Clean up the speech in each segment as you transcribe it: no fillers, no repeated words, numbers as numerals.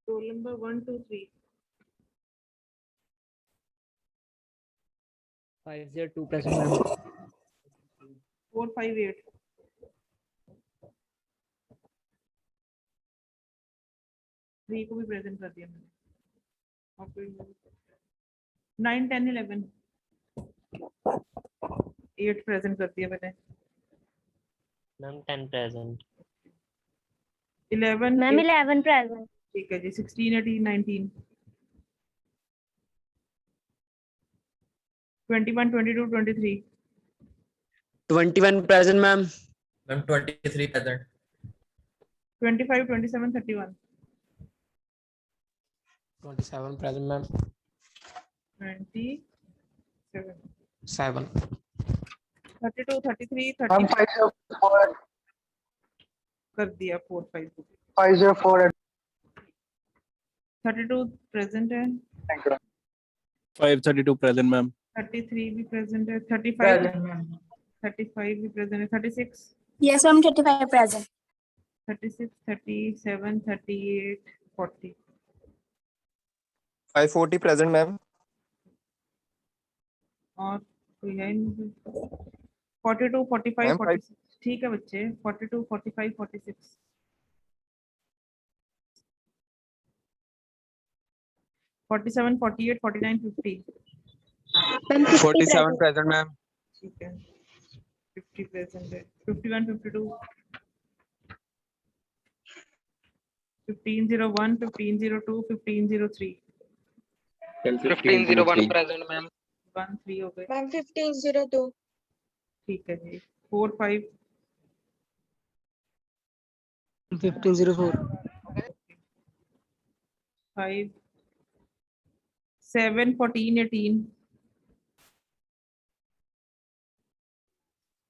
Roll number 1, 2, 3. 502 present, ma'am. 4, 5, 8. Three को भी present कर दिया मैंने. और फिर 9, 10, 11. 8 प्रेजेंट कर दिया मैंने. Ma'am 10 present. 11. Ma'am 11 present. ठीक है जी. 16, 18, 19. 21, 22, 23. 21 present, ma'am. Ma'am 23 present. 25, 27, 31. 27 present, ma'am. 27. 7. 32, 33, ma'am 30. 504 कर दिया 4, 5. 504 32 प्रेजेंट है. 532 present, ma'am. 33 भी प्रेजेंट है. 35 present मैम. 35 भी प्रेजेंट है. 36. Yes ma'am 35 present. 36, 37, 38, 40. 540 present, ma'am. और कोई है नहीं. 42, 45, Ma'am, 46. ठीक है बच्चे. 42, 45, 46. 47, 48, 49, 50. 47 present, ma'am. ठीक है. 50 प्रेजेंट है. 51, 52. 1501, 1502, 1503. 1501 present, ma'am. 1, 3 हो गए. मैम 1502. ठीक है जी. 4, 5. 1504. 5, 7, 14, 18.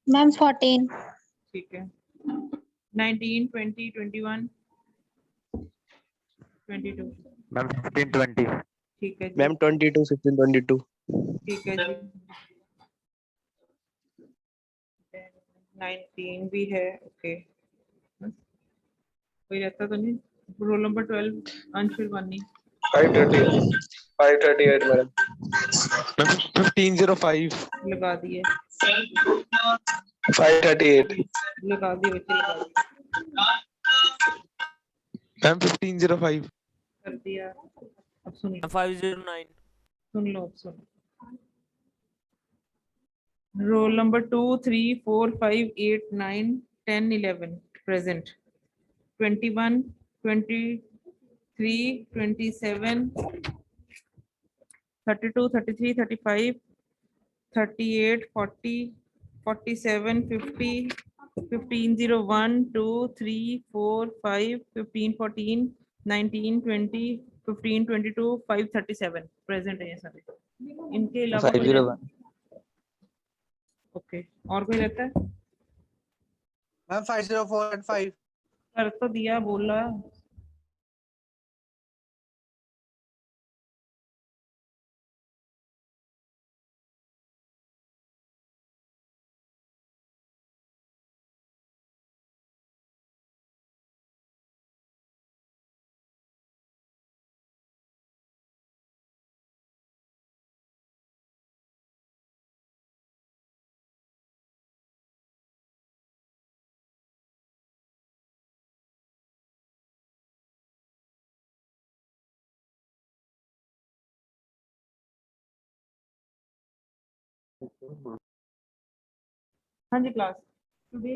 मैम 14. ठीक है. 19, 20, 21, 22. Ma'am 1520. ठीक है जी. Ma'am 22, 1522. ठीक है जी. 19 भी है. ओके. कोई रहता तो नहीं. रोल नंबर 12 अंशुल वानी. 538, madam. Ma'am 1505. लगा दिए. 538. लगा दिए बच्चे. लगा दिए. Ma'am 1505. कर दिया. अब सुन लो. 509. सुन लो. अब सुन. Roll number 2, 3, 4, 5, 8, 9, 10, 11 present. 21, 23, 27, 32, 33, 35, 38, 40, 47, 50, 1501, 2, 3, 4, 5, 15, 14, 19, 20, 15, 22, 5, 37 प्रेजेंट है ये सारे. इनके अलावा कोई 501. ओके. और कोई रहता है? Ma'am 504 and 5. कर तो दिया. बोला. हाँ जी क्लास. टुडे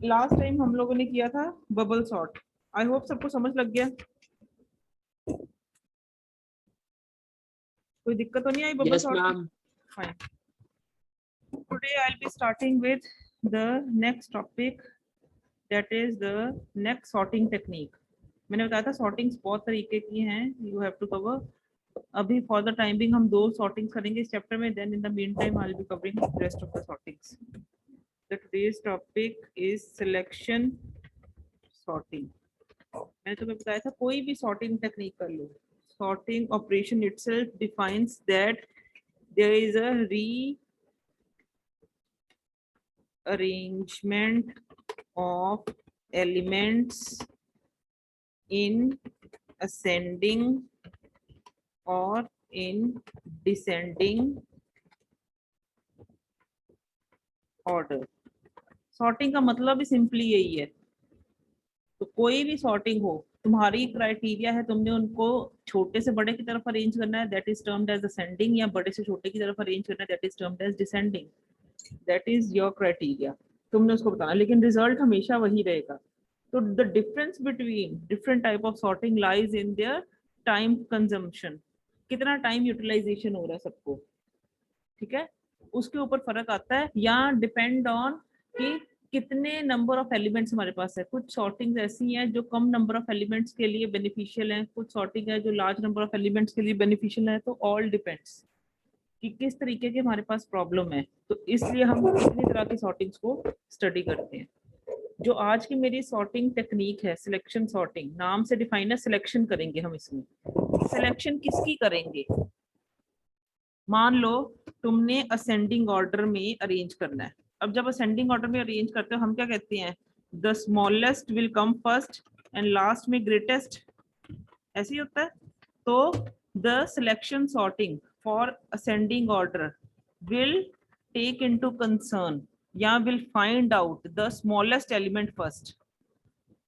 लास्ट टाइम हम लोगों ने किया था बबल सॉर्ट. आई होप सबको समझ लग गया. कोई दिक्कत तो नहीं आई bubble Yes, sort? ma'am. Fine. Today I'll be starting with the next topic, that is the next sorting technique. मैंने बताया था sortings बहुत तरीके की हैं. You have to cover. अभी for the time being हम 2 sortings करेंगे इस चैप्टर में. Then in the meantime I'll be covering the rest of the sortings. The today's topic is selection sorting. मैंने तुम्हें बताया था कोई भी sorting technique कर लो. Sorting operation itself defines that there is a arrangement of elements in ascending or in descending order. Sorting का मतलब भी सिंपली यही है। तो कोई भी सॉर्टिंग हो, तुम्हारी क्राइटेरिया है, तुमने उनको छोटे से बड़े की तरफ अरेंज करना है, that is termed as ascending, या बड़े से छोटे की तरफ अरेंज करना है, that is termed as descending. That is your criteria, तुमने उसको बताना, लेकिन रिजल्ट हमेशा वही रहेगा। तो the difference between different type of sorting lies in their time consumption, कितना टाइम यूटिलाइजेशन हो रहा है सबको, ठीक है, उसके ऊपर फर्क आता है, या डिपेंड ऑन कि कितने नंबर ऑफ एलिमेंट्स हमारे पास है। कुछ सॉर्टिंग ऐसी हैं जो कम नंबर ऑफ एलिमेंट्स के लिए बेनिफिशियल हैं, कुछ सॉर्टिंग है जो लार्ज नंबर ऑफ एलिमेंट्स के लिए बेनिफिशियल है। तो ऑल डिपेंड्स कि किस तरीके के हमारे पास प्रॉब्लम है, तो इसलिए हम कितनी तरह की सॉर्टिंग्स को स्टडी करते हैं। जो आज की मेरी सॉर्टिंग टेक्निक है, सिलेक्शन सॉर्टिंग नाम से डिफाइन है, सिलेक्शन करेंगे हम। इसमें सिलेक्शन किसकी करेंगे? मान लो तुमने असेंडिंग ऑर्डर में अरेंज करना है। अब जब असेंडिंग ऑर्डर में अरेंज करते हो हम क्या कहते हैं? The smallest will come first and last में ग्रेटेस्ट, ऐसे ही होता है। तो the selection sorting for ascending order will take into concern या will find out the smallest element first.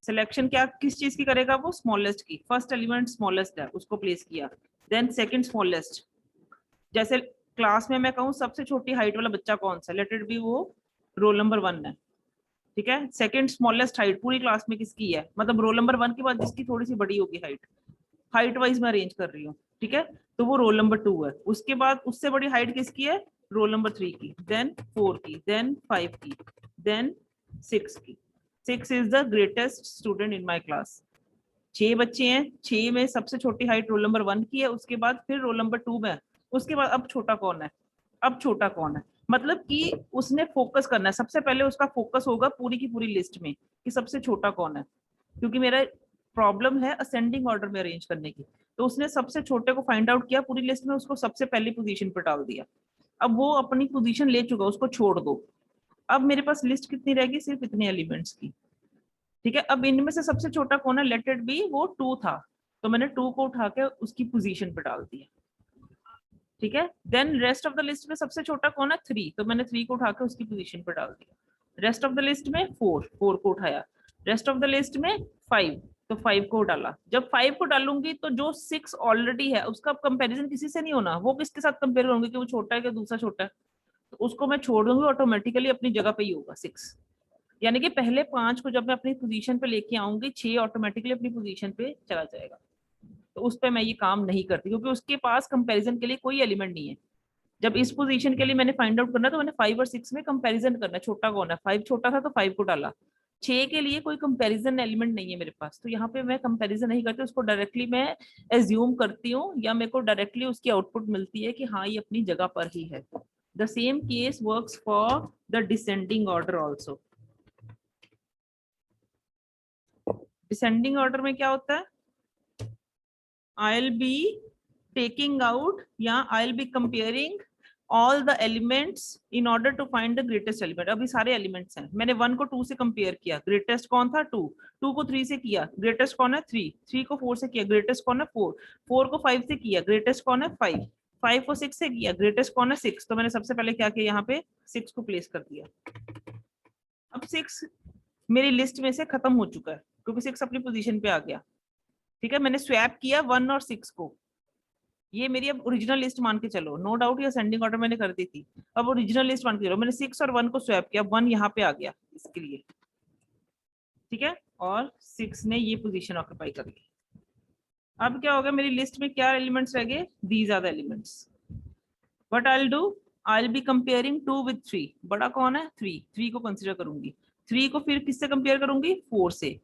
Selection क्या किस चीज की करेगा? वो स्मॉलेस्ट की। फर्स्ट एलिमेंट स्मॉलेस्ट है, उसको प्लेस किया, देन सेकंड स्मॉलेस्ट। जैसे क्लास में मैं कहूँ सबसे छोटी हाइट वाला बच्चा कौन सा, लेट इट बी वो रोल नंबर 1 है, ठीक है। सेकंड स्मॉलेस्ट हाइट पूरी क्लास में किसकी है, मतलब रोल नंबर 1 के बाद जिसकी थोड़ी सी बड़ी होगी हाइट वाइज मैं अरेंज कर रही हूँ, ठीक है, तो वो रोल नंबर 2 है। उसके बाद उससे बड़ी हाइट किसकी है? रोल नंबर 3 की, देन 4 की, देन 5 की, देन 6 की। 6 is the greatest student in my class. 6 बच्चे हैं, 6 में सबसे छोटी हाइट रोल नंबर 1 की है, उसके बाद फिर रोल नंबर 2 में, उसके बाद अब छोटा कौन है? अब छोटा कौन है? मतलब कि उसने फोकस करना है, सबसे पहले उसका फोकस होगा पूरी की पूरी लिस्ट में कि सबसे छोटा कौन है, क्योंकि मेरा प्रॉब्लम है असेंडिंग ऑर्डर में अरेंज करने की। तो उसने सबसे छोटे को फाइंड आउट किया पूरी लिस्ट में, उसको सबसे पहली पोजीशन पर डाल दिया। अब वो अपनी पोजीशन ले चुका, उसको छोड़ दो। अब मेरे पास लिस्ट कितनी रहेगी? सिर्फ इतने एलिमेंट्स की, ठीक है। अब इनमें से सबसे छोटा कौन है? लेट इट बी वो 2 था, तो मैंने 2 को उठा के उसकी पोजीशन पे डाल दिया, ठीक है। Then rest of the list में सबसे छोटा कौन है? 3, तो मैंने 3 को उठा के उसकी पोजीशन पे डाल दिया। रेस्ट ऑफ द लिस्ट में 4 को उठाया। रेस्ट ऑफ द लिस्ट में 5, तो 5 को डाला। जब 5 को डालूंगी तो जो 6 ऑलरेडी है उसका कंपैरिजन किसी से नहीं होना। वो किसके साथ कंपेयर करूंगी कि वो छोटा है कि दूसरा छोटा है? तो उसको मैं छोड़ दूंगी, ऑटोमेटिकली अपनी जगह पे ही होगा 6। यानी कि पहले 5 को जब मैं अपनी पोजीशन पे लेके आऊंगी, 6 ऑटोमेटिकली अपनी पोजीशन पे चला जाएगा। तो उस पर मैं ये काम नहीं करती, क्योंकि उसके पास कंपैरिजन के लिए कोई एलिमेंट नहीं है। जब इस पोजीशन के लिए मैंने फाइंड आउट करना, तो मैंने 5 और 6 में कंपैरिजन करना, छोटा कौन है। 5 छोटा था तो 5 को डाला। 6 के लिए कोई कंपैरिजन एलिमेंट नहीं है मेरे पास, तो यहाँ पे मैं कंपैरिजन नहीं करती, उसको डायरेक्टली मैं एज्यूम करती हूँ, या मेरे को डायरेक्टली उसकी आउटपुट मिलती है कि हाँ ये अपनी जगह पर ही है। The same case works for the descending order also. Descending order में क्या होता है? I'll be taking out या I'll be comparing all the elements in order to find the greatest element। अभी सारे एलिमेंट्स हैं, मैंने 1 को 2 से कंपेयर किया, ग्रेटेस्ट कौन था? 2 को 3 से किया, ग्रेटेस्ट कौन है? 3 को 4 से किया, ग्रेटेस्ट कौन है? 4 को 5 से किया, ग्रेटेस्ट कौन है? 5 को 6 से किया, ग्रेटेस्ट कौन है? 6। तो मैंने सबसे पहले क्या किया, यहाँ पे 6 को प्लेस कर दिया। अब 6 मेरी लिस्ट में से खत्म हो चुका है, क्योंकि 6 अपनी पोजीशन पे आ गया, ठीक है। मैंने स्वैप किया 1 और 6 को, ये मेरी अब ओरिजिनल लिस्ट मान के चलो। नो डाउट ये असेंडिंग ऑर्डर मैंने कर दी थी, अब ओरिजिनल लिस्ट मान के चलो। मैंने 6 और 1 को स्वैप किया, 1 यहाँ पे आ गया इसके लिए, ठीक है, और 6 ने ये पोजीशन ऑक्यूपाई कर ली। अब क्या होगा, मेरी लिस्ट में क्या एलिमेंट्स रह गए? These are the elements. What I will do, I will be comparing 2 with 3। बड़ा कौन है? 3 को कंसिडर करूंगी। 3 को फिर किससे कंपेयर करूंगी? 4 से।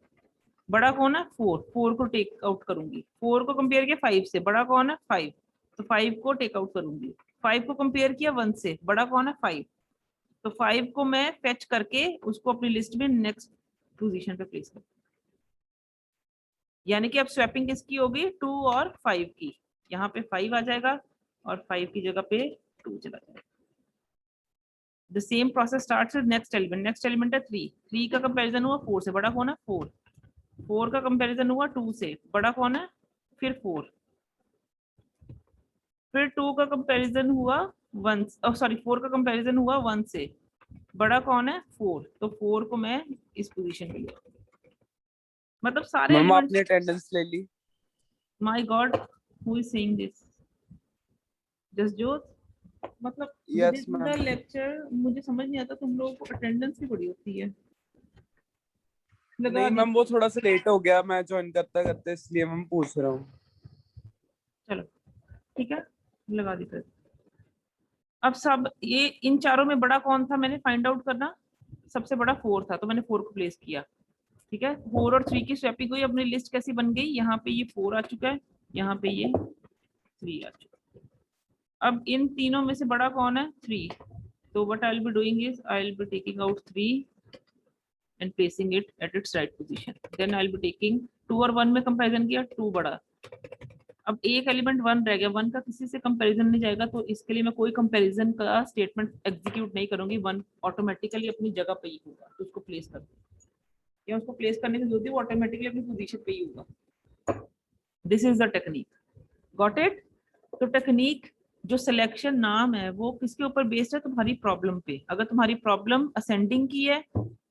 बड़ा कौन है? 4 को टेक आउट करूंगी। 4 को कंपेयर किया 5 से, बड़ा कौन है? 5, तो 5 को टेक आउट करूंगी। 5 को कंपेयर किया 1 से, बड़ा कौन है? 5, तो 5 को मैं फेच करके उसको अपनी लिस्ट में नेक्स्ट पोजीशन पे प्लेस कर। यानी कि अब स्वैपिंग किसकी होगी? 2 और 5 की। यहाँ पे 5 आ जाएगा और 5 की जगह पे 2 चला जाएगा। The same process starts with next element. Next element है 3, 3 का कंपैरिजन हुआ 4 से, बड़ा कौन है 4, 4 का कंपैरिजन हुआ 2 से, बड़ा कौन है फिर 4, फिर 2 का कंपैरिजन हुआ 1, सॉरी 4 का कंपैरिजन हुआ 1 से, बड़ा कौन है 4, तो 4 को मैं इस पोजीशन पे लिया। मतलब सारे मैम एलिमेंट्स, आपने अटेंडेंस ले ली। My god who is saying this, just जोत। मतलब Yes, ma'am. लेक्चर मुझे समझ नहीं आता, तुम लोगों को अटेंडेंस भी बड़ी होती है। लगा नहीं दी। मैम वो थोड़ा सा लेट हो गया मैं ज्वाइन करते करते, इसलिए मैं पूछ रहा हूँ। चलो ठीक है, लगा दी फिर। अब सब ये इन चारों में बड़ा कौन था मैंने फाइंड आउट करना, सबसे बड़ा 4 था, तो मैंने 4 को प्लेस किया। ठीक है, 4 और 3 की स्वैपिंग हुई। अपनी लिस्ट कैसी बन गई, यहाँ पे ये 4 आ चुका है, यहाँ पे ये 3 आ चुका है। अब इन तीनों में से बड़ा कौन है 3, तो what I will be doing is I will be taking out 3 and placing it at its right position. Then I'll be taking 2 और 1 में कंपैरिजन किया, 2 बड़ा। अब एक एलिमेंट 1 रह गया, 1 का किसी से कंपैरिजन नहीं जाएगा, तो इसके लिए मैं कोई कंपैरिजन का स्टेटमेंट एग्जीक्यूट नहीं करूंगी, 1 ऑटोमेटिकली अपनी जगह पे ही होगा, तो उसको प्लेस कर दूंगी। या उसको प्लेस करने की जरूरत है, वो ऑटोमेटिकली अपनी पोजीशन पे ही होगा। This is the technique, got it. तो टेक्निक जो सिलेक्शन नाम है वो किसके ऊपर बेस्ड है, तुम्हारी प्रॉब्लम पे। अगर तुम्हारी प्रॉब्लम असेंडिंग की है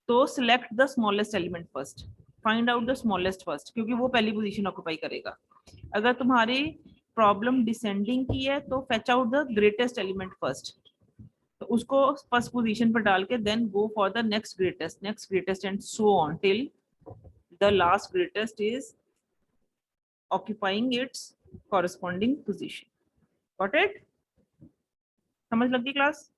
तो select the smallest element first, find out the smallest first, क्योंकि वो पहली पोजीशन ऑक्यूपाई करेगा। अगर तुम्हारी प्रॉब्लम डिसेंडिंग की है तो fetch out the greatest element first, तो उसको फर्स्ट पोजीशन पर डाल के then go for the next greatest and so on till the last greatest is occupying its corresponding position. Got it? समझ लगी class?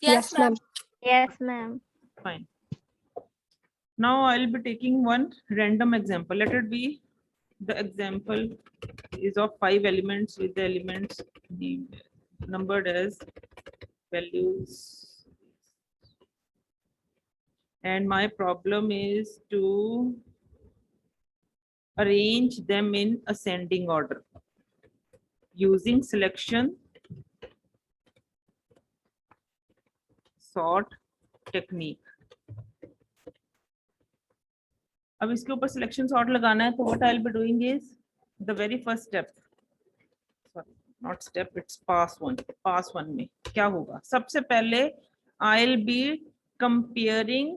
Yes, ma'am. Yes, ma'am. Fine. Now I'll be taking one random example. Let it be the example is of 5 elements with the elements numbered as values. And my problem is to arrange them in ascending order using selection sort technique. अब इसके ऊपर selection sort लगाना है, तो what I will be doing is the very first step, sorry not step, it's pass one में क्या होगा, सबसे पहले आई will be comparing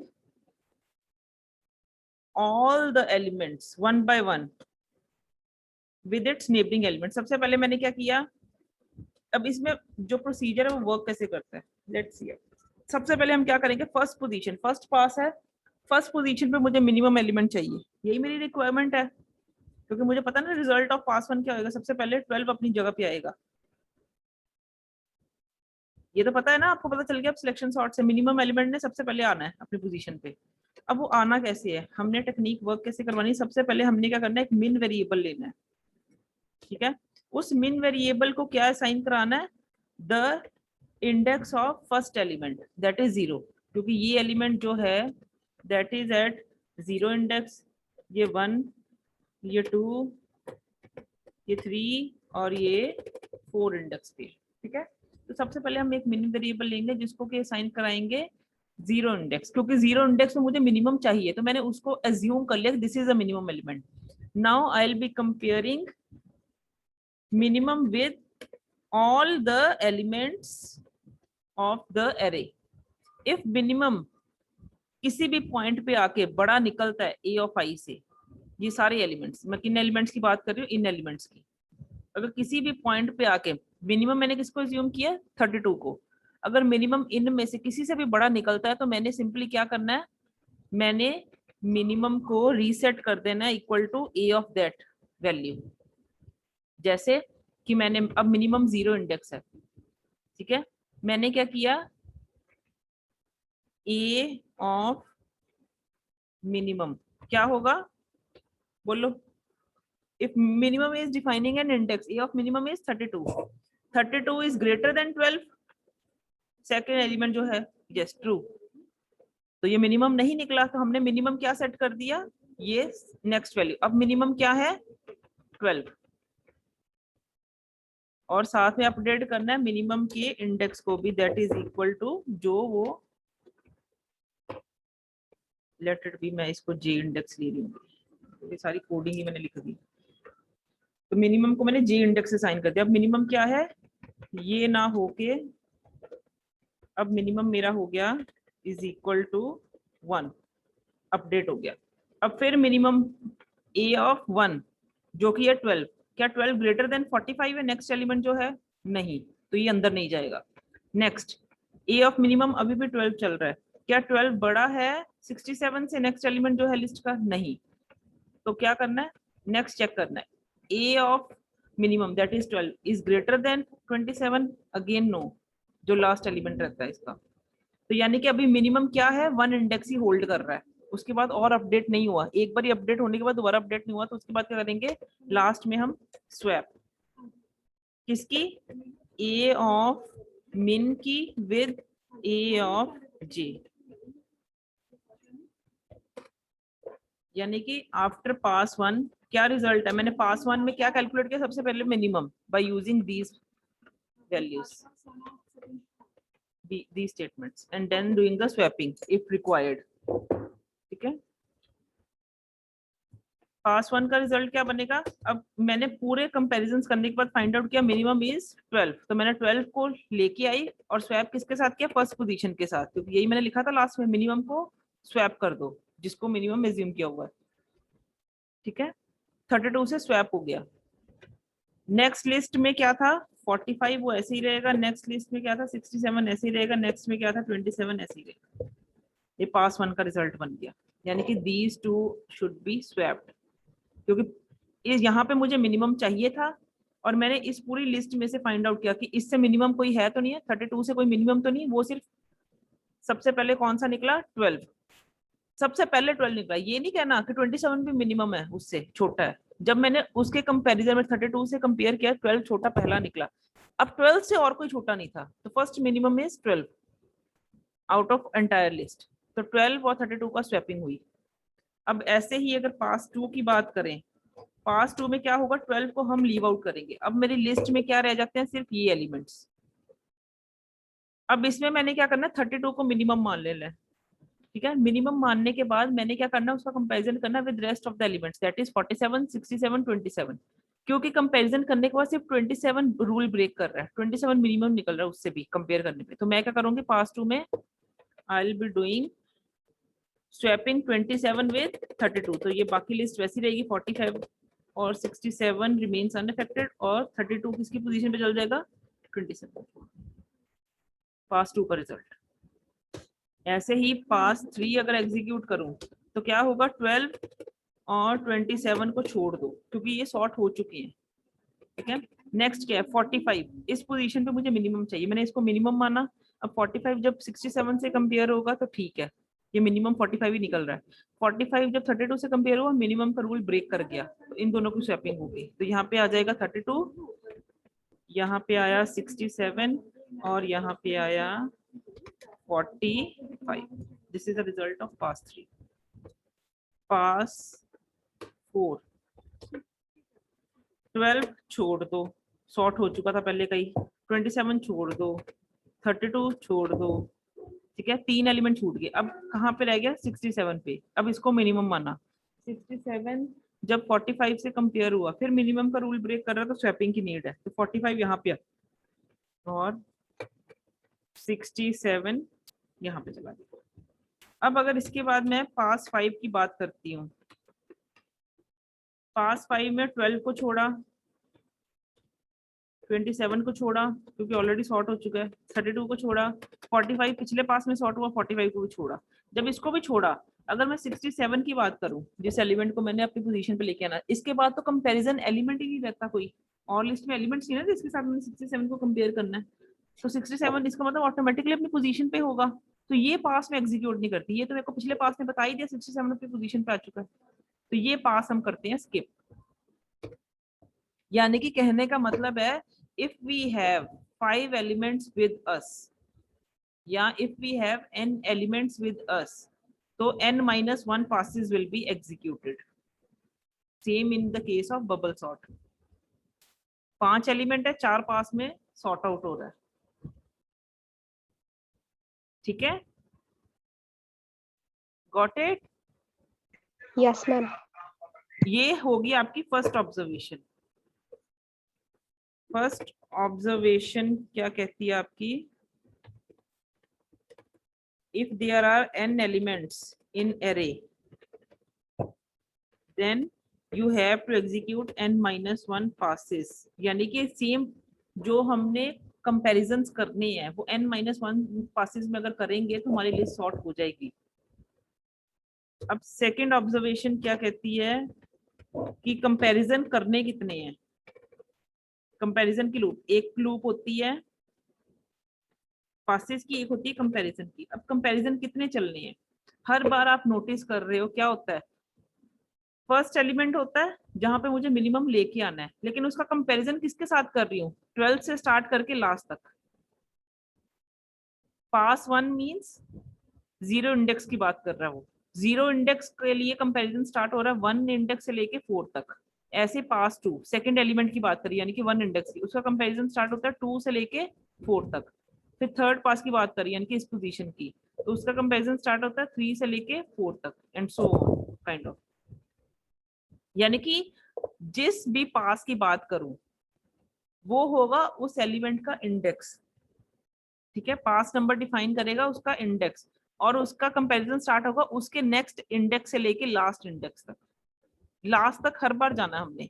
all the elements one by one with its neighbouring element. सबसे पहले मैंने क्या किया, अब इसमें जो प्रोसीजर है वो वर्क कैसे करता है, लेट्स सी। सबसे पहले हम क्या करेंगे, फर्स्ट पोजीशन, फर्स्ट पास है, फर्स्ट पोजीशन पे मुझे मिनिमम एलिमेंट चाहिए, यही मेरी रिक्वायरमेंट है, क्योंकि मुझे पता ना रिजल्ट ऑफ पास वन क्या होगा, सबसे पहले 12 अपनी जगह पे आएगा। ये तो पता है ना, आपको पता चल गया अब सिलेक्शन सॉर्ट से मिनिमम एलिमेंट ने सबसे पहले आना है अपनी पोजीशन पे। अब वो आना कैसे है, हमने टेक्निक वर्क कैसे करवानी है, सबसे पहले हमने क्या करना है, एक मिन वेरिएबल लेना है। ठीक है, उस मिन वेरिएबल को क्या असाइन कराना है, the index of first element that is 0, क्योंकि ये एलिमेंट जो है दैट इज एट 0 इंडेक्स, ये 1, ये 2, ये 3 और ये 4 इंडेक्स पे। ठीक है, तो सबसे पहले हम एक मिन वेरिएबल लेंगे जिसको कि असाइन कराएंगे 0 इंडेक्स, क्योंकि 0 इंडेक्स में मुझे मिनिमम चाहिए, तो मैंने उसको अज्यूम कर लिया this is a minimum element. Now I will be comparing minimum with all the elements of the array. If minimum किसी भी पॉइंट पे आके बड़ा निकलता है a of i से, ये सारे एलिमेंट्स, मैं किन एलिमेंट्स की बात कर रही हूँ, इन एलिमेंट्स की, अगर किसी भी पॉइंट पे आके मिनिमम मैंने किसको अज्यूम किया 32 को, अगर मिनिमम इन में से किसी से भी बड़ा निकलता है तो मैंने सिंपली क्या करना है, मैंने मिनिमम को रीसेट कर देना है equal to a of that value. जैसे कि मैंने अब मिनिमम 0 इंडेक्स है, ठीक है, मैंने क्या किया, a ऑफ मिनिमम क्या होगा, बोलो, if minimum is defining an index, a of minimum is 32 is greater than 12, second element जो है, यस ट्रू, तो ये मिनिमम नहीं निकला, तो हमने मिनिमम क्या सेट कर दिया, ये नेक्स्ट वैल्यू। अब मिनिमम क्या है 12, और साथ में अपडेट करना है मिनिमम के इंडेक्स को भी, दैट इज इक्वल टू जो वो, लेट इट बी, मैं इसको जे इंडेक्स ले रही हूँ, तो ये सारी कोडिंग ही मैंने लिख दी। तो मिनिमम को मैंने जे इंडेक्स से साइन कर दिया। अब मिनिमम क्या है, ये ना होके अब मिनिमम मेरा हो गया इज इक्वल टू 1, अपडेट हो गया। अब फिर मिनिमम ए ऑफ 1 जो कि है 12, क्या 12 ग्रेटर देन 45 है नेक्स्ट एलिमेंट जो है, नहीं, तो ये अंदर नहीं जाएगा। नेक्स्ट ए ऑफ मिनिमम अभी भी 12 चल रहा है, क्या 12 बड़ा है 67 से नेक्स्ट एलिमेंट जो है लिस्ट का, नहीं, तो क्या करना है, नेक्स्ट चेक करना है, A of minimum that is 12 is greater than 27, again no, जो लास्ट एलिमेंट रहता है इसका। तो यानी कि अभी मिनिमम क्या है, 1 इंडेक्स ही होल्ड कर रहा है, उसके बाद और अपडेट नहीं हुआ। एक बार अपडेट होने के बाद दोबारा अपडेट नहीं हुआ, तो उसके बाद क्या करेंगे, लास्ट में हम स्वैप किसकी, ए ऑफ मिन की विद ए ऑफ जे, यानी कि आफ्टर पास 1 क्या रिजल्ट है, मैंने पास 1 में क्या कैलकुलेट किया, सबसे पहले minimum by using these values, these statements and then doing the swapping if required, ठीक है। पास 1 का रिजल्ट क्या बनेगा, अब मैंने पूरे कंपैरिजंस करने के बाद फाइंड आउट किया मिनिमम इज 12, तो मैंने 12 को लेके आई और स्वैप किसके साथ किया, फर्स्ट पोजीशन के साथ, क्योंकि यही मैंने लिखा था लास्ट में, मिनिमम को स्वैप कर दो जिसको मिनिमम एज्यूम किया हुआ है, ठीक है। 32 से स्वैप हो गया। नेक्स्ट लिस्ट में क्या था, 45 वो ऐसे ही रहेगा, नेक्स्ट लिस्ट में क्या था 67 ऐसे ही रहेगा, नेक्स्ट में क्या था 27 ऐसे ही रहेगा। ये पास 1 का रिजल्ट बन गया, यानी कि these two should be swapped, क्योंकि यहाँ पे मुझे मिनिमम चाहिए था और मैंने इस पूरी लिस्ट में से फाइंड आउट किया कि इससे मिनिमम कोई है तो नहीं है, 32 से कोई मिनिमम तो नहीं, वो सिर्फ सबसे पहले कौन सा निकला, 12, सबसे पहले 12 निकला। ये नहीं कहना कि 27 भी मिनिमम है, उससे छोटा है। जब मैंने उसके कंपैरिजन में 32 से कंपेयर किया, 12 छोटा पहला निकला, अब 12 से और कोई छोटा नहीं था, तो first minimum is 12 out of entire list, तो 12 और 32 का स्वैपिंग हुई। अब ऐसे ही अगर पास 2 की बात करें, पास 2 में क्या होगा, 12 को हम लीव आउट करेंगे। अब मेरी लिस्ट में क्या रह जाते हैं, सिर्फ ये एलिमेंट्स। अब इसमें मैंने क्या करना है, 32 को मिनिमम मान लेना है, ठीक है। मिनिमम मानने के बाद मैंने क्या करना है, उसका कंपैरिजन करना है with rest of the elements, that is 47, 67, 27, क्योंकि कंपैरिजन करने के बाद सिर्फ 27 रूल ब्रेक कर रहा है, 27 मिनिमम निकल रहा है उससे भी कंपेयर करने पे। तो मैं क्या करूंगी, पास 2 में आई will be doing swapping 27 with 32, तो ये बाकी लिस्ट वैसी रहेगी, 45 और 67 रिमेन्स अनअफेक्टेड, और 32 किसकी पोजीशन पे चल जाएगा, 27, पास 2 का रिजल्ट। ऐसे ही पास 3 अगर एग्जीक्यूट करूं तो क्या होगा, 12 और 27 को छोड़ दो क्योंकि ये सॉर्ट हो चुकी है, ठीक है। नेक्स्ट क्या है, 45, इस पोजीशन पे मुझे मिनिमम चाहिए, मैंने इसको मिनिमम माना। अब 45 जब 67 से कंपेयर होगा तो ठीक है, ये मिनिमम 45 ही निकल रहा है। 45 जब 32 से कंपेयर हुआ, मिनिमम का रूल ब्रेक कर गया, तो इन दोनों की स्वैपिंग हो गई। तो यहाँ पे आ जाएगा 32, यहाँ पे आया 67 और यहाँ पे आया 45। This is the result of pass 3। Pass 4, 12 छोड़ दो, सॉर्ट हो चुका था पहले का ही, 27 छोड़ दो, 32 छोड़ दो, ठीक है, 3 एलिमेंट छूट गए। अब कहाँ पे रह गया, 67 पे। अब इसको मिनिमम माना, 67 जब 45 से कंपेयर हुआ, फिर मिनिमम का रूल ब्रेक कर रहा है, तो स्वैपिंग की नीड है, तो 45 यहाँ पे और 67 यहाँ पे चला गया। अब अगर इसके बाद मैं पास 5 की बात करती हूँ, पास 5 में 12 को छोड़ा, 27 को छोड़ा क्योंकि ऑलरेडी सॉर्ट हो चुका है, 32 को छोड़ा, 45 पिछले पास में सॉर्ट हुआ, 45 को भी छोड़ा। जब इसको भी छोड़ा, अगर मैं 67 की बात करूं, जिस एलिमेंट को मैंने अपनी पोजीशन पे लेके आना, इसके बाद तो कंपैरिजन एलिमेंट ही नहीं रहता कोई, और लिस्ट में एलिमेंट्स नहीं ना जिसके साथ मैंने 67 को कंपेयर करना है, तो 67 इसका मतलब ऑटोमेटिकली अपनी पोजीशन पे होगा, तो ये पास में एग्जीक्यूट नहीं करती। ये तो मेरे को पिछले पास में बता ही दिया, 67 अपनी पोजीशन पे आ चुका है, तो ये पास हम करते हैं स्किप। यानी कि कहने का मतलब है, if we have 5 elements with us, या if we have n elements with us, तो n-1 passes will be executed. Same in the case of bubble sort. 5 element है, 4 पास में सॉर्ट आउट हो रहा है। ठीक है, गॉट इट? Yes, ma'am. ये होगी आपकी फर्स्ट ऑब्जर्वेशन। फर्स्ट ऑब्जर्वेशन क्या कहती है आपकी? If there are n elements in array then you have to execute n-1 passes, यानी कि सेम जो हमने कंपैरिजंस करने हैं वो n-1 passes में अगर करेंगे तो हमारी लिस्ट सॉर्ट हो जाएगी। अब सेकंड ऑब्जर्वेशन क्या कहती है कि कंपैरिजन करने कितने हैं? कंपैरिजन की लूप, एक लूप होती है पासेस की, एक होती है कंपैरिजन की। अब कंपैरिजन कितने चलने हैं? हर बार आप नोटिस कर रहे हो क्या होता है, फर्स्ट एलिमेंट होता है जहां पे मुझे मिनिमम लेके आना है, लेकिन उसका कंपैरिजन किसके साथ कर रही हूँ? 12 से स्टार्ट करके लास्ट तक। पास 1 मींस 0 इंडेक्स की बात कर रहा है वो। 0 इंडेक्स के लिए कंपैरिजन स्टार्ट हो रहा है 1 इंडेक्स से लेके 4 तक। ऐसे पास 2 सेकंड एलिमेंट की बात करी, यानी कि 1 इंडेक्स की, उसका कंपैरिजन स्टार्ट होता है 2 से लेके 4 तक। फिर थर्ड पास की बात करी, यानी कि इस पोजीशन की, तो उसका कंपैरिजन स्टार्ट होता है 3 से लेके 4 तक and so on kind of. यानी कि जिस भी पास की बात करूं वो होगा उस एलिमेंट का इंडेक्स। ठीक है, पास नंबर डिफाइन करेगा उसका इंडेक्स, और उसका कंपैरिजन स्टार्ट होगा उसके नेक्स्ट इंडेक्स से लेके लास्ट इंडेक्स तक। लास्ट तक हर बार जाना हमने,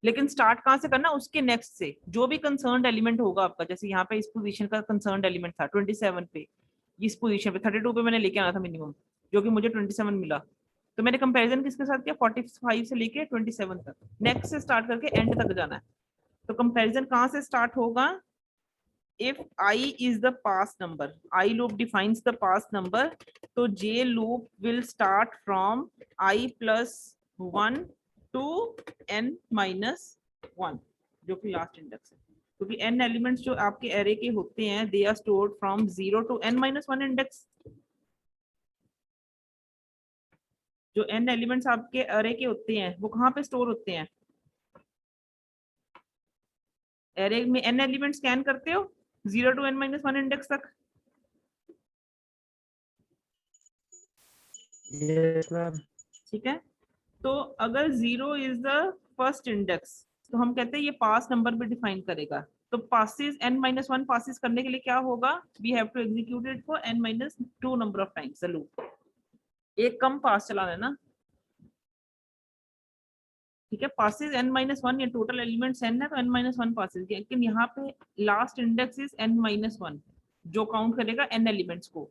लेकिन स्टार्ट कहां से करना? उसके नेक्स्ट से। जो भी कंसर्न्ड एलिमेंट होगा आपका, जैसे यहाँ पे इस पोजीशन का कंसर्न्ड एलिमेंट था 27 पे, इस पोजीशन पे 32 पे मैंने लेके आना था मिनिमम, जो कि मुझे 27 मिला, तो मैंने कंपैरिजन किसके साथ किया? 45 से लेके 27 तक। नेक्स्ट से स्टार्ट करके एंड तक जाना है, तो कंपैरिजन कहां से स्टार्ट होगा? If I is the pass number, I loop defines the pass number, तो J loop will start from I plus 1 to n-1, जो कि लास्ट इंडेक्स है, क्योंकि n एलिमेंट्स जो आपके एरे के होते हैं they are stored from 0 to n-1 index. जो n एलिमेंट्स आपके अरे के होते हैं वो कहाँ पे स्टोर होते हैं? एरे में n एलिमेंट स्कैन करते हो 0 to n-1 इंडेक्स तक। Yes, ma'am. ठीक है, तो अगर 0 इज द फर्स्ट इंडेक्स तो हम कहते हैं ये पास नंबर भी डिफाइन करेगा। तो पासेस n-1 पासेस करने के लिए क्या होगा? We have to execute it for n-2 number of times the loop. एक कम पास चलाना है ना। ठीक है, पासेस n-1, ये टोटल एलिमेंट्स n है तो n-1 पासेस, लेकिन यहाँ पे लास्ट इंडेक्स इज n-1 जो काउंट करेगा n एलिमेंट्स को।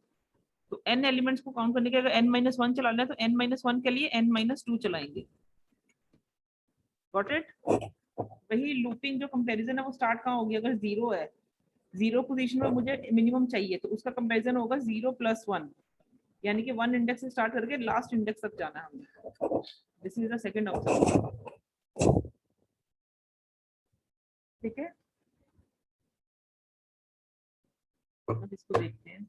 तो n एलिमेंट्स को काउंट करने के अगर n-1 चलाना है तो n-1 के लिए n-2 चलाएंगे। Got it? वही लूपिंग जो कंपैरिजन है वो स्टार्ट कहाँ होगी? अगर 0 है, 0 पोजीशन में मुझे मिनिमम चाहिए तो उसका कंपैरिजन होगा 0 + 1, यानी कि 1 इंडेक्स से स्टार्ट करके लास्ट इंडेक्स तक जाना है हमें। This is the second option. ठीक है, अब इसको देखते हैं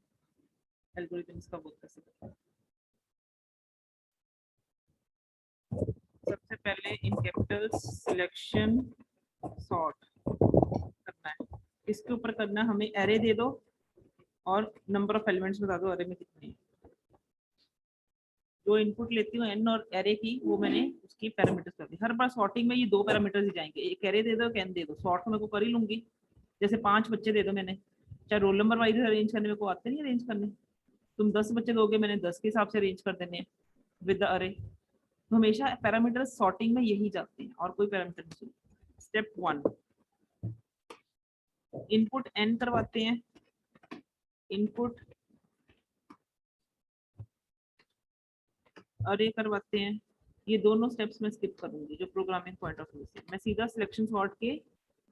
एल्गोरिथम इसका वर्क कैसे करता है। सबसे पहले इन कैपिटल्स सिलेक्शन सॉर्ट करना है। इसके ऊपर करना हमें एरे दे दो और नंबर ऑफ एलिमेंट्स बता दो एरे में कितने हैं। जो इनपुट लेती हूँ n और एरे की, वो मैंने उसकी पैरामीटर्स कर दी। हर बार सॉर्टिंग में ये 2 पैरामीटर्स ही जाएंगे, एक एरे दे दो एक n दे दो। सॉर्ट तो मैं को कर ही लूंगी, जैसे 5 बच्चे दे दो मैंने, चाहे रोल नंबर वाइज अरेंज करने में को आते नहीं अरेंज करने, तुम 10 बच्चे दोगे मैंने 10 के हिसाब से अरेंज कर देने हैं विद द अरे। तो हमेशा पैरामीटर सॉर्टिंग में यही जाते हैं और कोई पैरामीटर नहीं। स्टेप 1, इनपुट n करवाते हैं, इनपुट अरे करवाते हैं। ये दोनों स्टेप्स मैं स्किप करूंगी जो प्रोग्रामिंग पॉइंट ऑफ व्यू से। मैं सीधा सिलेक्शन सॉर्ट के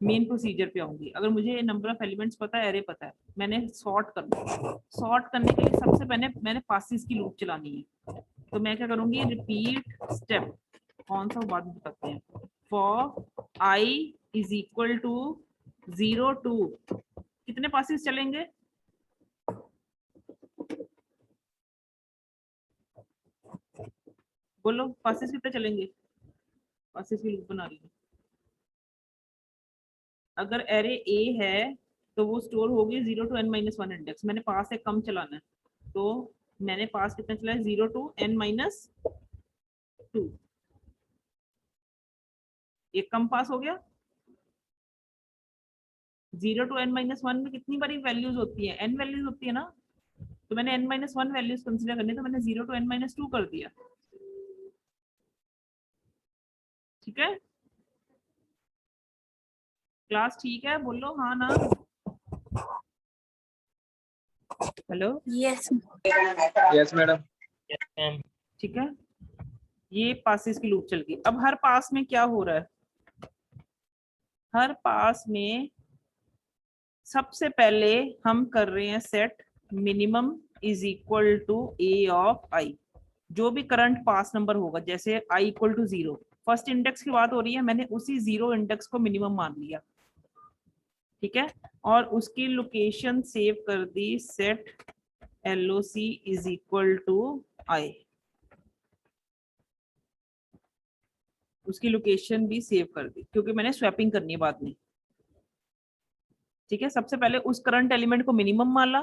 मेन प्रोसीजर पे आऊंगी। अगर मुझे नंबर ऑफ एलिमेंट्स पता है, एरे पता है, मैंने सॉर्ट करना है। सॉर्ट करने के लिए सबसे पहले मैंने पासेस की लूप चलानी है। तो मैं क्या करूंगी? रिपीट स्टेप, कौन सा बाद में बताते हैं, for I is equal to 0 to कितने पासेस चलेंगे? बोलो पासेस कितने चलेंगे? पासेस की लूप बना रही है। अगर एरे ए है तो वो स्टोर होगी 0 to n-1 इंडेक्स। मैंने पास से कम चलाना है, तो मैंने पास कितना चलाया 0 to n-2। एक कम पास हो गया। 0 to n-1 में कितनी बारी वैल्यूज होती है, n वैल्यूज होती है ना, तो मैंने n-1 वैल्यूज कंसीडर करनी, तो मैंने 0 to n-2 कर दिया। ठीक है, क्लास ठीक है, बोलो हाँ ना। Hello, Yes, madam. Yes, ma'am. ठीक है, ये पासेस की लूप चल गई। अब हर पास में क्या हो रहा है, हर पास में सबसे पहले हम कर रहे हैं set minimum is equal to A of I. जो भी करंट पास नंबर होगा, जैसे I equal to 0, first index की बात हो रही है, मैंने उसी 0 इंडेक्स को मिनिमम मान लिया। ठीक है, और उसकी लोकेशन सेव कर दी, set LOC is equal to I. उसकी लोकेशन भी सेव कर दी, क्योंकि मैंने स्वैपिंग करनी है बाद में। ठीक है, सबसे पहले उस करंट एलिमेंट को मिनिमम माना,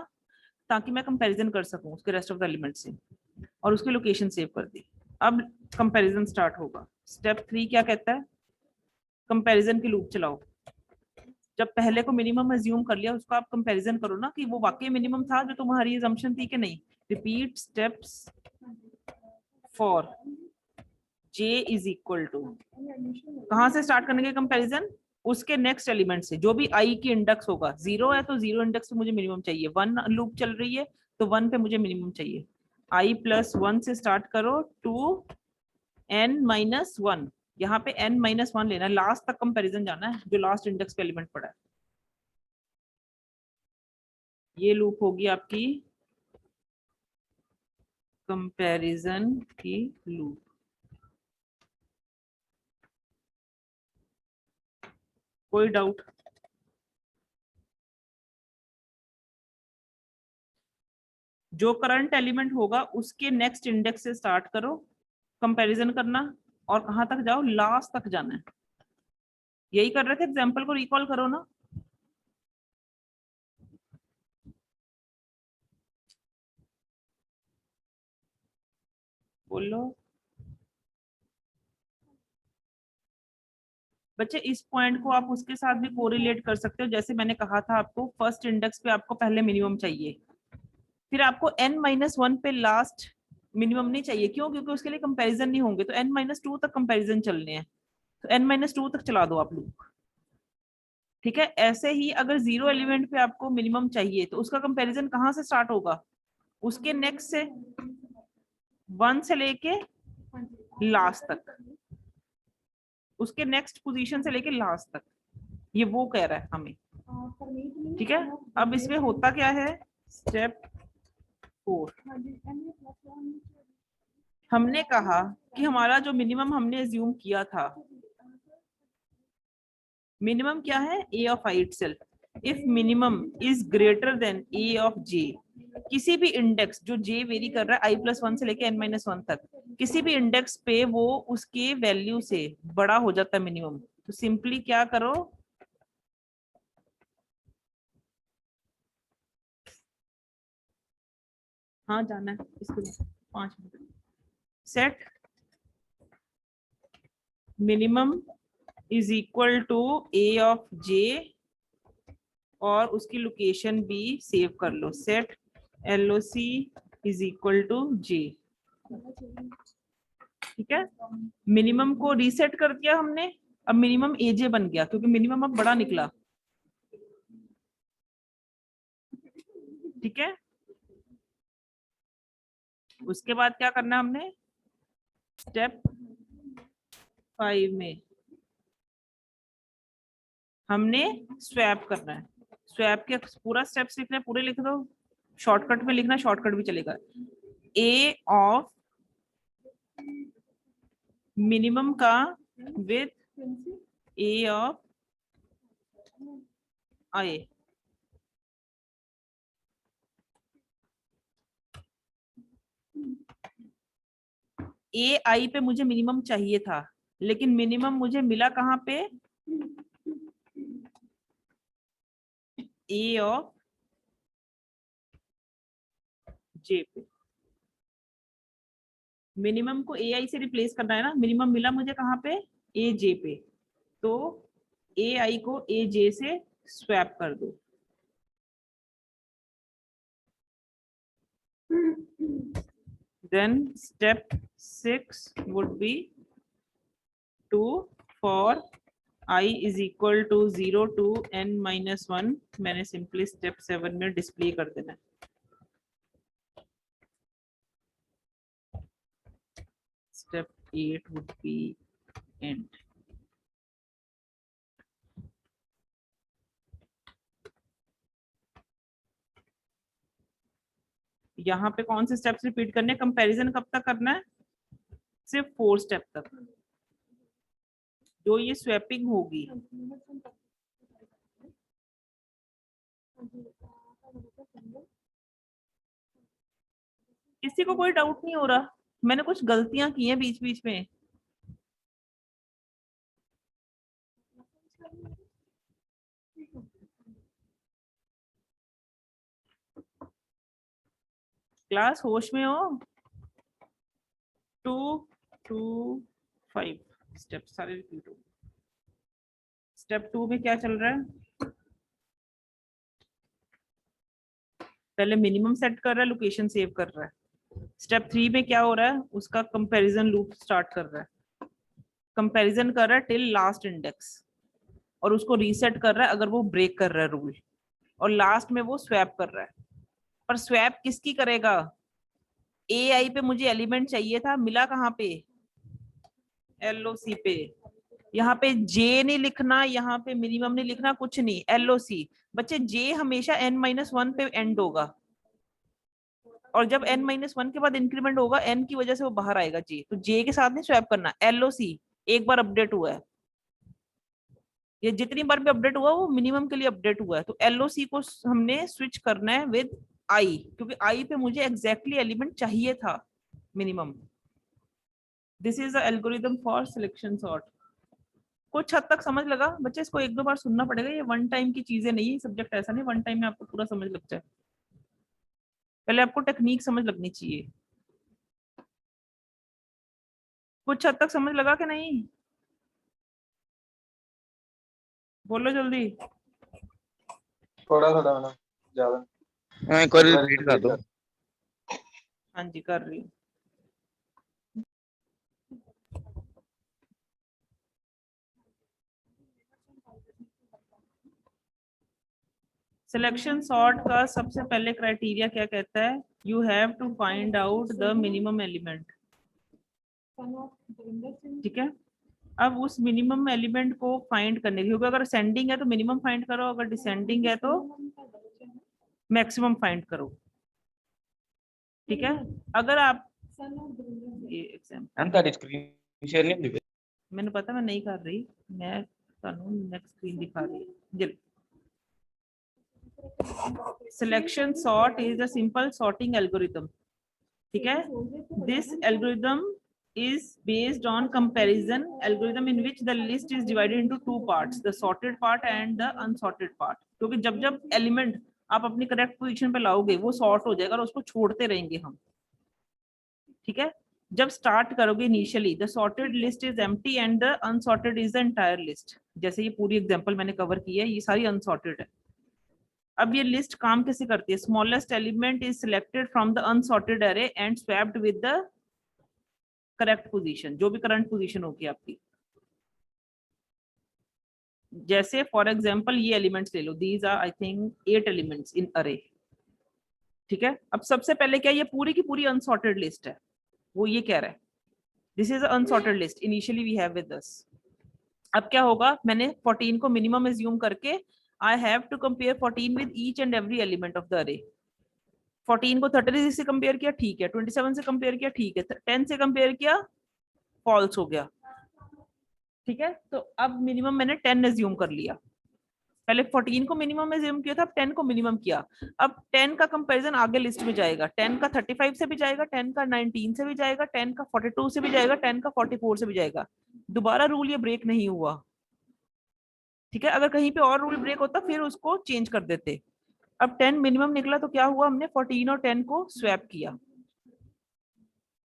ताकि मैं कंपैरिजन कर सकूं उसके रेस्ट ऑफ द एलिमेंट से, और उसकी लोकेशन सेव कर दी। अब कंपैरिजन स्टार्ट होगा। स्टेप 3 क्या कहता है, कंपैरिजन की लूप चलाओ। जब पहले को मिनिमम अज्यूम कर लिया, उसको आप कंपैरिजन करो ना कि वो वाकई मिनिमम था जो तुम्हारी अजम्पशन थी कि नहीं। Repeat steps for j is equal to, कहां से स्टार्ट करने के कंपैरिजन, उसके नेक्स्ट एलिमेंट से। जो भी i की इंडेक्स होगा, 0 है तो 0 इंडेक्स पे मुझे मिनिमम चाहिए, 1 लूप चल रही है तो 1 पे मुझे मिनिमम चाहिए। i प्लस 1 से स्टार्ट करो टू n-1, यहाँ पे n-1 लेना, लास्ट तक कंपैरिजन जाना है, जो लास्ट इंडेक्स पे एलिमेंट पड़ा है। ये लूप होगी आपकी कंपैरिजन की लूप। कोई डाउट? जो करंट एलिमेंट होगा उसके नेक्स्ट इंडेक्स से स्टार्ट करो कंपैरिजन करना, और कहां तक जाओ, लास्ट तक जाना है। यही कर रहे थे, एग्जांपल को रिकॉल करो ना। बोलो बच्चे, इस पॉइंट को आप उसके साथ भी कोरिलेट कर सकते हो। जैसे मैंने कहा था आपको, फर्स्ट इंडेक्स पे आपको पहले मिनिमम चाहिए, फिर आपको n-1 पे लास्ट मिनिमम नहीं चाहिए। क्यों? क्योंकि उसके लिए कंपैरिजन नहीं होंगे, तो n-2 तक कंपैरिजन चलने हैं, तो n-2 तक चला दो आप लोग। ठीक है, ऐसे ही अगर 0 एलिमेंट पे आपको मिनिमम चाहिए, तो उसका कंपैरिजन कहाँ से स्टार्ट होगा, उसके नेक्स्ट से, 1 से लेके लास्ट तक, उसके नेक्स्ट पोजीशन से लेके लास्ट तक। ये वो कह रहा है हमें। ठीक है, अब इसमें होता क्या है, स्टेप 4 हमने कहा कि हमारा जो मिनिमम हमने अज्यूम किया था, मिनिमम क्या है, a of i itself। If minimum is greater then a of j, किसी भी इंडेक्स जो j वेरी कर रहा है i+1 से लेके n-1 तक, किसी भी इंडेक्स पे वो उसके वैल्यू से बड़ा हो जाता है मिनिमम, तो सिंपली क्या करो, हाँ जाना है इसके लिए 5 minute. Set minimum is equal to a of j, और उसकी लोकेशन भी सेव कर लो, set LOC is equal to j। ठीक है, मिनिमम को रीसेट कर दिया हमने, अब मिनिमम AJ बन गया, क्योंकि मिनिमम अब बड़ा निकला। ठीक है, उसके बाद क्या करना है हमने, स्टेप 5 में हमने स्वैप करना है। स्वैप के पूरा स्टेप्स लिखना है, पूरे लिख दो, शॉर्टकट में लिखना, शॉर्टकट भी चलेगा। a ऑफ मिनिमम का with a of i। a i पे मुझे मिनिमम चाहिए था, लेकिन मिनिमम मुझे मिला कहाँ पे, ए ऑफ जे पे। मिनिमम को ए आई से रिप्लेस करना है ना, मिनिमम मिला मुझे कहाँ पे, ए जे पे, तो ए आई को ए जे से स्वैप कर दो। Then step 6 would be to for I is equal to 0 to n minus 1, मैंने simply step 7 में display कर देना है। Step 8 would be end. यहाँ पे कौन से स्टेप्स रिपीट करने, कंपैरिजन कब तक करना है, सिर्फ 4 स्टेप तक। जो ये स्वैपिंग होगी, किसी को कोई डाउट नहीं हो रहा, मैंने कुछ गलतियां की हैं बीच बीच में। क्लास होश में हो? 2 2 5 स्टेप सारे रिपीट हो। स्टेप 2 में क्या चल रहा है, पहले मिनिमम सेट कर रहा है, लोकेशन सेव कर रहा है। स्टेप 3 में क्या हो रहा है, उसका कंपैरिजन लूप स्टार्ट कर रहा है, कंपैरिजन कर रहा है टिल लास्ट इंडेक्स, और उसको रीसेट कर रहा है अगर वो ब्रेक कर रहा है रूल, और लास्ट में वो स्वैप कर रहा है। पर स्वैप किसकी करेगा, ए आई पे मुझे एलिमेंट चाहिए था, मिला कहाँ पे, LOC पे। यहाँ पे जे नहीं लिखना, यहाँ पे मिनिमम नहीं लिखना, कुछ नहीं, LOC। बच्चे जे हमेशा n-1 पे एंड होगा, और जब n-1 के बाद इंक्रीमेंट होगा n की वजह से वो बाहर आएगा जे, तो जे के साथ नहीं स्वैप करना। LOC एक बार अपडेट हुआ है, ये जितनी बार भी अपडेट हुआ वो मिनिमम के लिए अपडेट हुआ है, तो LOC को हमने स्विच करना है विद आई, क्योंकि आई पे मुझे एग्जैक्टली एलिमेंट चाहिए था minimum. This is the algorithm for selection sort. कुछ हद तक समझ लगा बच्चे, इसको 1-2 बार सुनना पड़ेगा, ये वन टाइम की चीजें नहीं है, सब्जेक्ट ऐसा नहीं वन टाइम में आपको पूरा समझ लग जाए, पहले आपको टेक्निक समझ लगनी चाहिए। कुछ हद तक समझ लगा कि नहीं, बोलो जल्दी। थोड़ा थोड़ा मैडम, ज्यादा हाँ एक बार रिपीट कर दो। हाँ जी कर रही हूँ। सिलेक्शन सॉर्ट का सबसे पहले क्राइटेरिया क्या कहता है, you have to find out the minimum element. ठीक है, अब उस मिनिमम एलिमेंट को फाइंड करने के लिए, अगर असेंडिंग है तो मिनिमम फाइंड करो, अगर डिसेंडिंग है तो मैक्सिमम फाइंड करो। ठीक है, अगर आप ये एग्जांपल, स्क्रीन शेयर नहीं होती। मैंने पता मैं नहीं कर रही, मैं नेक्स्ट स्क्रीन दिखा रही हूँ। Selection sort is a simple sorting algorithm. ठीक है, this algorithm is based on comparison algorithm in which the list is divided into 2 parts, the sorted part and the unsorted part। क्योंकि जब जब element आप अपनी करेक्ट पोजीशन पे लाओगे वो सॉर्ट हो जाएगा और उसको छोड़ते रहेंगे हम। ठीक है, जब स्टार्ट करोगे initially the sorted list is empty and the unsorted is the entire list, जैसे ये पूरी एग्जांपल मैंने कवर की है, ये सारी अनसॉर्टेड है। अब ये लिस्ट काम कैसे करती है, smallest element is selected from the unsorted array and swapped with the correct position, जो भी करंट पोजीशन होगी आपकी। जैसे फॉर एग्जांपल ये एलिमेंट्स ले लो, these are I think 8 elements in array. ठीक है, अब सबसे पहले क्या, ये पूरी की पूरी अनसॉर्टेड लिस्ट है, वो ये कह रहा है this is unsorted list initially we have with us. अब क्या होगा, मैंने 14 को मिनिमम एज्यूम करके I have to compare 14 with each and every element of the array. 14 को 33 से कंपेयर किया, ठीक है, 27 से कंपेयर किया, ठीक है, 10 से कंपेयर किया, फॉल्स हो गया। ठीक है, तो अब मिनिमम मैंने 10 एज्यूम कर लिया, पहले 14 को मिनिमम एज्यूम किया था, अब 10 को मिनिमम किया। अब 10 का कंपैरिजन आगे लिस्ट में जाएगा, 10 का 35 से भी जाएगा, 10 का 19 से भी जाएगा, 10 का 42 से भी जाएगा, 10 का 44 से भी जाएगा। दोबारा रूल ये ब्रेक नहीं हुआ, ठीक है, अगर कहीं पे और रूल ब्रेक होता फिर उसको चेंज कर देते। अब 10 मिनिमम निकला तो क्या हुआ, हमने 14 और 10 को स्वैप किया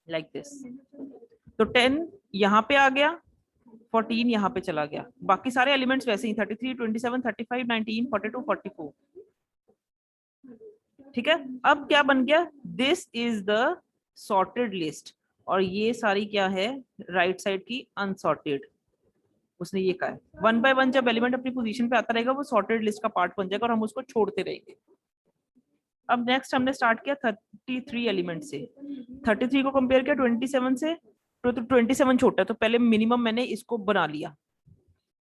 लाइक दिस। तो 10 यहाँ पे आ गया, 14 यहाँ पे चला गया, बाकी सारे एलिमेंट्स वैसे ही 33, 27, 35, 19, 42, 44। ठीक है, अब क्या बन गया, this is the sorted list, और ये सारी क्या है, राइट साइड की अनसॉर्टेड। उसने ये कहा है 1 by 1 जब एलिमेंट अपनी पोजीशन पे आता रहेगा वो सॉर्टेड लिस्ट का पार्ट बन जाएगा और हम उसको छोड़ते रहेंगे। अब नेक्स्ट हमने स्टार्ट किया 33 एलिमेंट से, 33 को कंपेयर किया 27 से, तो 27 छोटा है तो पहले मिनिमम मैंने इसको बना लिया।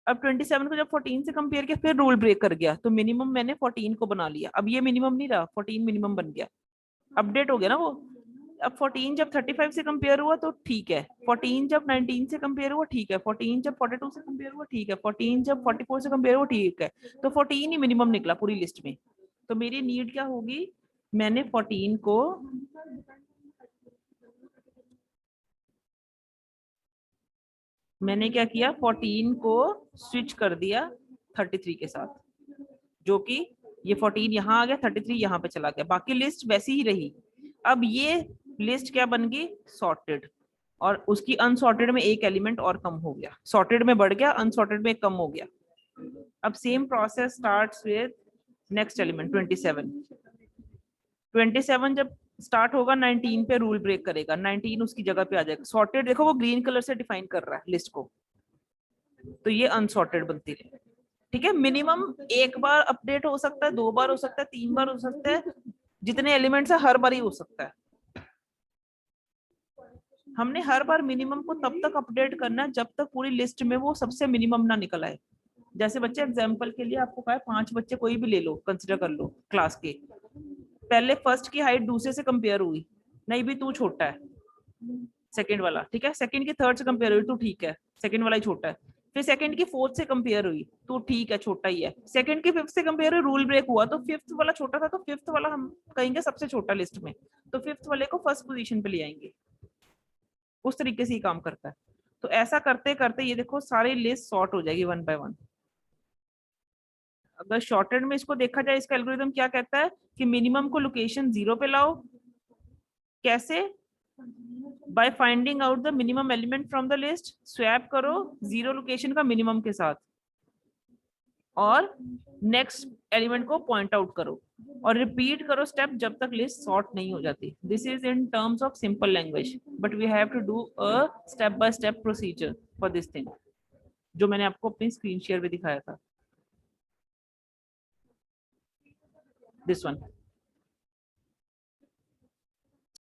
अब 27 को जब 14 से कंपेयर किया फिर रूल ब्रेक कर गया तो मिनिमम मैंने 14 को बना लिया। अब ये मिनिमम नहीं रहा, 14 मिनिमम बन गया, अपडेट हो गया ना वो। अब 14 जब 35 से कंपेयर हुआ तो ठीक है, 14 जब 19 से कंपेयर हुआ ठीक है, 14 जब 42 से कंपेयर हुआ ठीक है, 14 जब 44 से कंपेयर हुआ ठीक है, तो 14 ही मिनिमम निकला पूरी लिस्ट में। तो मेरी नीड क्या होगी, मैंने 14 को मैंने क्या किया, 14 को स्विच कर दिया 33 के साथ, जो कि ये 14 यहाँ आ गया, 33 यहाँ पे चला गया, बाकी लिस्ट वैसी ही रही। अब ये लिस्ट क्या बन गई, सॉर्टेड, और उसकी अनसॉर्टेड में एक एलिमेंट और कम हो गया, सॉर्टेड में बढ़ गया, अनसॉर्टेड में कम हो गया। अब same process starts with next element 27। 27 जब स्टार्ट होगा 19 पे रूल ब्रेक करेगा, 19 उसकी जगह पे आ जाएगा। सॉर्टेड देखो वो ग्रीन कलर से डिफाइन कर रहा है लिस्ट को, तो ये अनसॉर्टेड बनती है। ठीक है, मिनिमम एक बार अपडेट हो सकता है, 2 बार हो सकता है, 3 बार हो सकता है, जितने एलिमेंट्स है हर बार ही हो सकता है। हमने हर बार मिनिमम को तब तक अपडेट करना है जब तक पूरी लिस्ट में वो सबसे मिनिमम ना निकल आए। जैसे बच्चे एग्जाम्पल के लिए आपको कहा है 5 बच्चे कोई भी ले लो, कंसिडर कर लो क्लास के, पहले फर्स्ट की हाइट दूसरे से कंपेयर हुई, नहीं भी तू छोटा है, सेकंड वाला ठीक है, सेकंड की थर्ड से कंपेयर हुई, तू ठीक है, सेकंड वाला ही छोटा है, फिर सेकंड की फोर्थ से कंपेयर हुई, तो ठीक है छोटा ही है, सेकंड की फिफ्थ से कंपेयर हुई, रूल ब्रेक हुआ तो फिफ्थ वाला छोटा था तो फिफ्थ वाला हम कहेंगे सबसे छोटा लिस्ट में, तो फिफ्थ वाले को फर्स्ट पोजीशन पे ले आएंगे। उस तरीके से ही काम करता है। तो ऐसा करते करते ये देखो सारी लिस्ट सॉर्ट हो जाएगी 1 by 1। अगर शॉर्टेड में इसको देखा जाए, इसका एल्गोरिथम क्या कहता है कि मिनिमम को लोकेशन 0 पे लाओ, कैसे, by finding out the minimum element from the list, swap करो 0 लोकेशन का मिनिमम के साथ और नेक्स्ट एलिमेंट को पॉइंट आउट करो और रिपीट करो स्टेप जब तक लिस्ट सॉर्ट नहीं हो जाती। This is in terms of simple language, but we have to do a step by step procedure for this thing, जो मैंने आपको अपनी स्क्रीन शेयर में दिखाया था, दिस वन।